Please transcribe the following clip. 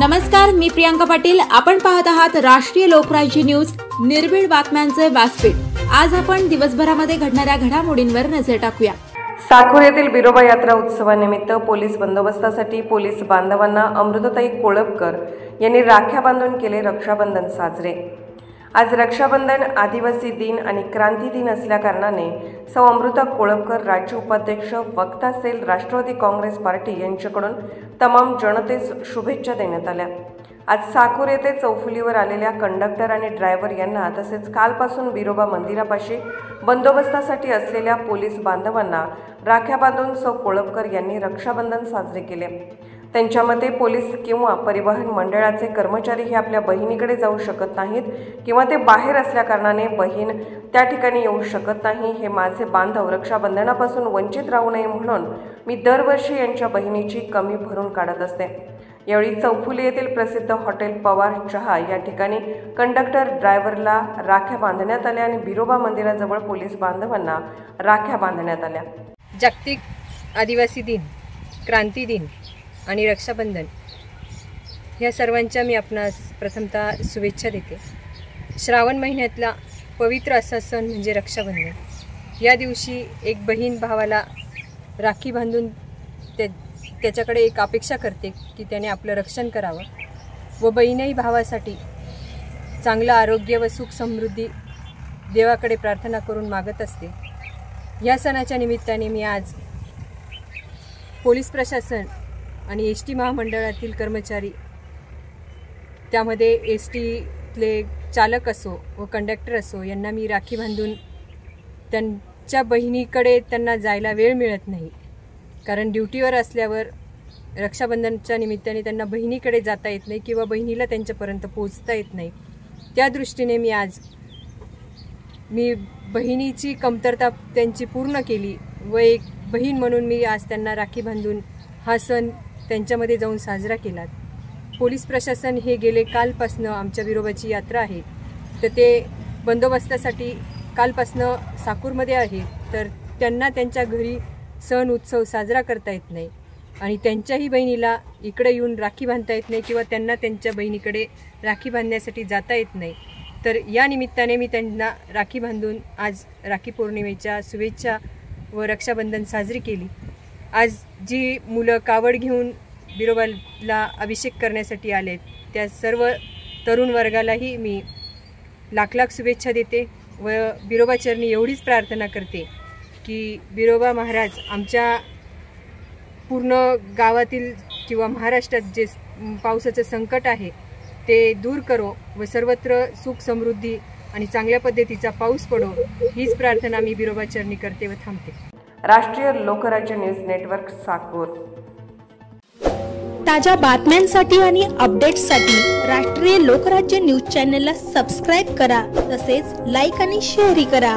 नमस्कार, मी प्रियांका पाटील। आपण पाहत आहात राष्ट्रीय लोकराज्य न्यूज, निर्भीड बातम्यांचे व्यासपीठ। आज आपण दिवसभरामध्ये घडणाऱ्या घडामोडींवर नजर टाकूया। साकूर येथील बिरोबा यात्रा उत्सवानिमित्त पोलीस बंदोबस्तासाठी पोलीस बांधवांना अमृताताई कोळपकर यांनी राख्या बांधून केले रक्षाबंधन साजरे। आज रक्षाबंधन, आदिवासी दिन आणि क्रांती दिन असल्याकारणाने सौ अमृता कोळपकर, राज्य उपाध्यक्ष, वक्ता सेल, राष्ट्रवादी काँग्रेस पार्टी यांच्याकडून तमाम जनतेस शुभेच्छा देण्यात आल्या। आज साकूर येथे चौफुलीवर आलेल्या कंडक्टर आणि ड्रायव्हर यांना तसेच कालपासून बिरोबा मंदिरापाशी बंदोबस्तासाठी असलेल्या पोलीस बांधवांना राख्या बांधून सौ कोळपकर यांनी रक्षाबंधन साजरे केले। त्यांच्या मते पोलीस किंवा परिवहन मंडळाचे कर्मचारी हे आपल्या बहिणीकडे जाऊ शकत नाहीत किंवा ते बाहेर असल्याकारणाने बहीण त्या ठिकाणी येऊ शकत नाही। हे माझे बांधव रक्षाबंधनापासून वंचित राहू नये म्हणून मी दरवर्षी यांच्या बहिणीची कमी भरून काढत असते। यावेळी चौफुली येथील प्रसिद्ध हॉटेल पवार चहा या ठिकाणी कंडक्टर ड्रायव्हरला राख्या बांधण्यात आल्या आणि बिरोबा मंदिराजवळ पोलीस बांधवांना राख्या बांधण्यात आल्या। जागतिक आदिवासी दिन, क्रांती दिन आणि रक्षाबंधन ह्या सर्वांच्या मी आपणास प्रथमतः शुभेच्छा देते। श्रावण महिन्यातला पवित्र असा सण म्हणजे रक्षाबंधन। या दिवशी एक बहीण भावाला राखी बांधून त्याच्याकडे एक अपेक्षा करते की त्याने आपलं रक्षण करावं व बहीणही भावासाठी चांगलं आरोग्य व सुख समृद्धी देवाकडे प्रार्थना करून मागत असते। या सणाच्या निमित्ताने मी आज पोलीस प्रशासन आणि एस टी महामंडळातील कर्मचारी, त्यामध्ये एस टीतले चालक असो व कंडक्टर असो, यांना मी राखी बांधून त्यांच्या बहिणीकडे त्यांना जायला वेळ मिळत नाही, कारण ड्युटीवर असल्यावर रक्षाबंधनच्या निमित्ताने त्यांना बहिणीकडे जाता येत नाही किंवा बहिणीला त्यांच्यापर्यंत पोहोचता येत नाही। त्या दृष्टीने मी बहिणीची कमतरता त्यांची पूर्ण केली व एक बहीण म्हणून मी आज त्यांना राखी बांधून हा सण त्यांच्यामध्ये जाऊन साजरा केला। पोलीस प्रशासन हे गेले कालपासनं आमच्या बिरोबाची यात्रा आहे तर ते बंदोबस्तासाठी कालपासनं साकूरमध्ये आहे, तर त्यांना त्यांच्या घरी सण उत्सव साजरा करता येत नाही आणि त्यांच्याही बहिणीला इकडे येऊन राखी बांधता येत नाही किंवा त्यांना त्यांच्या बहिणीकडे राखी बांधण्यासाठी जाता येत नाही। तर या निमित्ताने मी त्यांना राखी बांधून आज राखी पौर्णिमेच्या शुभेच्छा व रक्षाबंधन साजरी केली। आज जी मुलं कावड घेऊन बिरोबाला अभिषेक करण्यासाठी आलेत त्या सर्व तरुण वर्गालाही मी लाख लाख शुभेच्छा देते व बिरोबाचरणी एवढीच प्रार्थना करते की बिरोबा महाराज आमच्या पूर्ण गावातील किंवा महाराष्ट्रात जे पावसाचं संकट आहे ते दूर करो व सर्वत्र सुख समृद्धी आणि चांगल्या पद्धतीचा पाऊस पडो, हीच प्रार्थना मी बिरोबाचरणी करते व थांबते। राष्ट्रीय लोकराज्य न्यूज नेटवर्क, साकूर। ताज्या बातम्यांसाठी आणि अपडेट्ससाठी राष्ट्रीय लोकराज्य न्यूज चॅनलला सबस्क्राईब करा, तसेच लाईक आणि शेअरही करा।